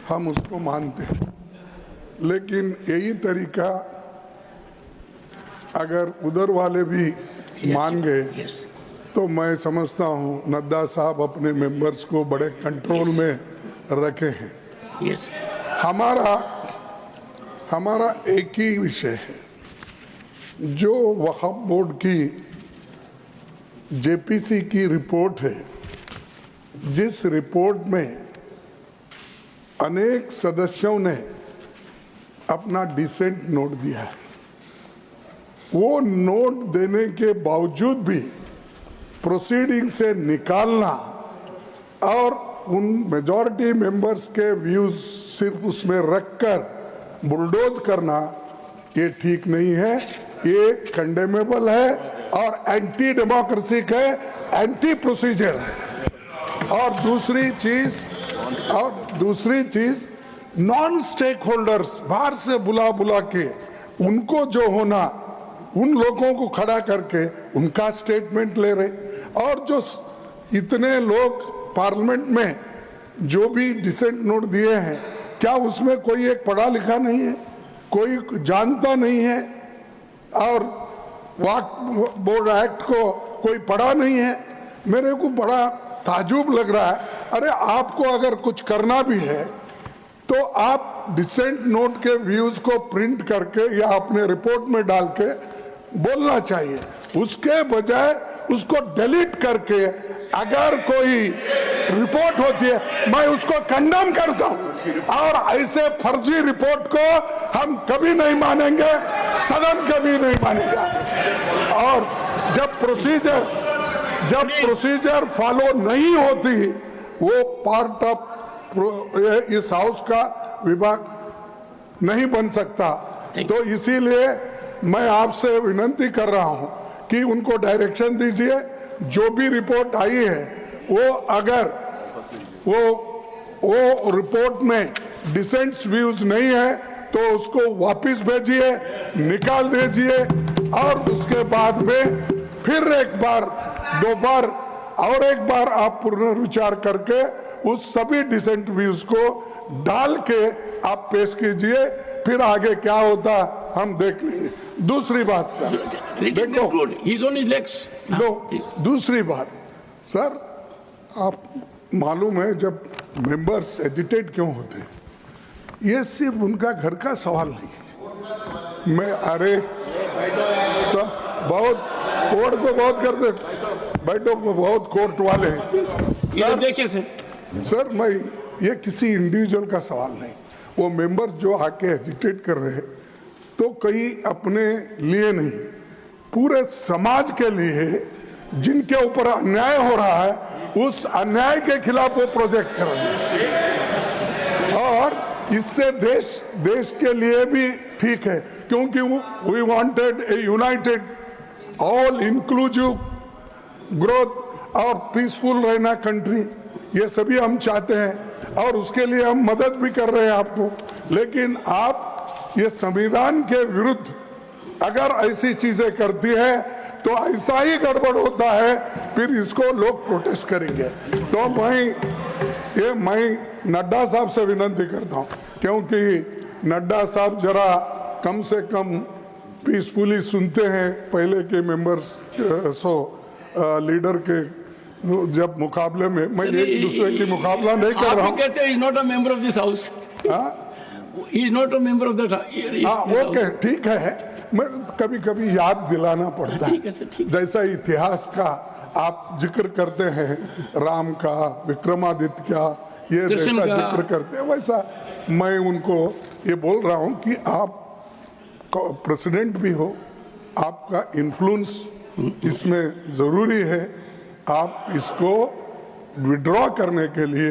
हम उसको मानते हैं, लेकिन यही तरीका अगर उधर वाले भी मान गए तो मैं समझता हूँ नड्डा साहब अपने मेंबर्स को बड़े कंट्रोल में रखे हैं। हमारा एक ही विषय है, जो वक्फ बोर्ड की जेपीसी की रिपोर्ट है, जिस रिपोर्ट में अनेक सदस्यों ने अपना डिसेंट नोट दिया है, वो नोट देने के बावजूद भी प्रोसीडिंग से निकालना और उन मेजॉरिटी मेंबर्स के व्यूज सिर्फ उसमें रखकर बुलडोज करना, ये ठीक नहीं है, ये कंडेमेबल है और एंटी डेमोक्रेसी है, एंटी प्रोसीजर है। और दूसरी चीज नॉन स्टेक होल्डर्स बाहर से बुला के उनको जो होना, उन लोगों को खड़ा करके उनका स्टेटमेंट ले रहे, और जो इतने लोग पार्लियामेंट में जो भी डिसेंट नोट दिए हैं, क्या उसमें कोई एक पढ़ा लिखा नहीं है, कोई जानता नहीं है, और वक्फ बोर्ड एक्ट को कोई पढ़ा नहीं है? मेरे को बड़ा ताजुब लग रहा है। अरे आपको अगर कुछ करना भी है तो आप डिसेंट नोट के व्यूज को प्रिंट करके या अपने रिपोर्ट में डाल के बोलना चाहिए, उसके बजाय उसको डिलीट करके अगर कोई रिपोर्ट होती है मैं उसको कंडेम करता हूं, और ऐसे फर्जी रिपोर्ट को हम कभी नहीं मानेंगे, सदन कभी नहीं मानेगा। और जब प्रोसीजर फॉलो नहीं होती, वो पार्ट ऑफ इस हाउस का विभाग नहीं बन सकता। तो इसीलिए मैं आपसे विनती कर रहा हूं कि उनको डायरेक्शन दीजिए, जो भी रिपोर्ट आई है वो अगर वो रिपोर्ट में डिसेंट्स व्यूज नहीं है तो उसको वापस भेजिए, निकाल दीजिए, और उसके बाद में फिर एक बार, दो बार और एक बार आप पुनर्विचार करके उस सभी डिसेंट व्यूज को डाल के आप पेश कीजिए, फिर आगे क्या होता हम देख लेंगे। दूसरी बात सर, देखो, दूसरी बात सर, आप मालूम है जब मेंबर्स एजिटेट क्यों होते हैं, ये सिर्फ उनका घर का सवाल नहीं है। मैं अरे तो बहुत कोर्ट को बहुत करते, बैठो बहुत कोर्ट वाले हैं देखिए सर, मैं ये किसी इंडिविजुअल का सवाल नहीं, वो मेंबर्स जो आके एजिटेट कर रहे हैं तो कई अपने लिए नहीं, पूरे समाज के लिए, जिनके ऊपर अन्याय हो रहा है, उस अन्याय के खिलाफ वो प्रोजेक्ट कर रहे हैं, और इससे देश के लिए भी ठीक है, क्योंकि we wanted a united all inclusive growth और पीसफुल रहना कंट्री, ये सभी हम चाहते हैं और उसके लिए हम मदद भी कर रहे हैं आपको। लेकिन आप ये संविधान के विरुद्ध अगर ऐसी चीजें करती है तो ऐसा ही गड़बड़ होता है, फिर इसको लोग प्रोटेस्ट करेंगे। तो मैं नड्डा साहब से विनती करता हूं, क्योंकि नड्डा साहब जरा कम से कम पीसफुली सुनते हैं पहले के मेंबर्स, लीडर के जब मुकाबले में, मैं एक दूसरे की मुकाबला नहीं कर रहा हूँ। कहते हैं not a member of this house, is not a member of that. Okay, ठीक है, मैं कभी कभी याद दिलाना पड़ता है, जैसा इतिहास का आप जिक्र करते हैं, राम का, विक्रमादित्य का, ये जैसा जिक्र करते हैं, वैसा मैं उनको ये बोल रहा हूँ कि आप प्रेसिडेंट भी हो, आपका इन्फ्लुएंस इसमें जरूरी है, आप इसको विड्रॉ करने के लिए